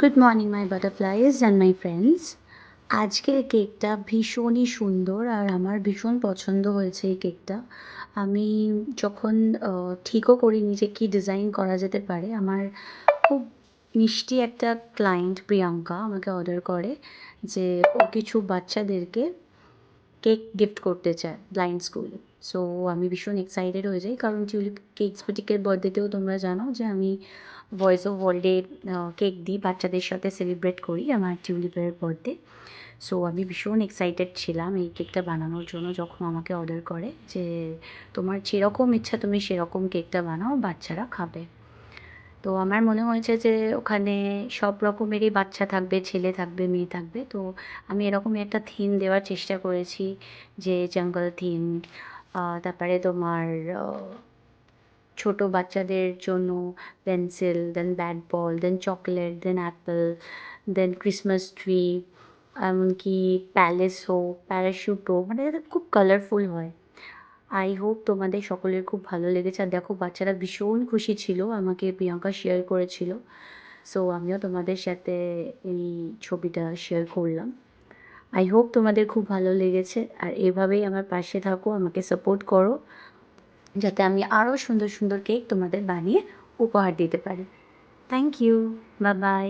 Good morning my butterflies and my friends. আজকের কেকটা ভীষণই সুন্দর আর আমার ভীষণ পছন্দ হয়েছে এই কেকটা। আমি যখন ঠিকও করিনি যে কী ডিজাইন করা যেতে পারে, আমার খুব মিষ্টি একটা ক্লায়েন্ট প্রিয়াঙ্কা আমাকে অর্ডার করে যে ও কিছু বাচ্চাদেরকে কেক গিফট করতে চায় ব্লাইন্ড স্কুলে। সো আমি ভীষণ এক্সাইটেড হয়ে যাই, কারণ টিউলিপ কেকস বুটিকের বার্থডেতেও তোমরা জানো যে আমি ভয়েস অফ ওয়ার্ল্ডে কেক দিই, বাচ্চাদের সাথে সেলিব্রেট করি আমার টিউলিপের বার্থডে। সো আমি ভীষণ এক্সাইটেড ছিলাম এই কেকটা বানানোর জন্য, যখন আমাকে অর্ডার করে যে তোমার যেরকম ইচ্ছা তুমি সেরকম কেকটা বানাও, বাচ্চারা খাবে। তো আমার মনে হয়েছে যে ওখানে সব রকমেরই বাচ্চা থাকবে, ছেলে থাকবে, মেয়ে থাকবে। তো আমি এরকমই একটা থিম দেওয়ার চেষ্টা করেছি, যে জঙ্গল থিম, তারপরে তোমার ছোটো বাচ্চাদের জন্য পেন্সিল, দেন ব্যাট বল, দেন চকলেট, দেন অ্যাপেল, দেন ক্রিসমাস ট্রি, এমনকি প্যালেসও, প্যারাশুটও, মানে এটা খুব কালারফুল হয়। আই হোপ তোমাদের সকলের খুব ভালো লেগেছে। আর দেখো বাচ্চারা ভীষণ খুশি ছিল, আমাকে প্রিয়াঙ্কা শেয়ার করেছিল। সো আমিও তোমাদের সাথে এই ছবিটা শেয়ার করলাম। আই হোপ তোমাদের খুব ভালো লেগেছে, আর এভাবেই আমার পাশে থাকো, আমাকে সাপোর্ট করো, যাতে আমি আরও সুন্দর সুন্দর কেক তোমাদের বানিয়ে উপহার দিতে পারি। Thank you, bye by.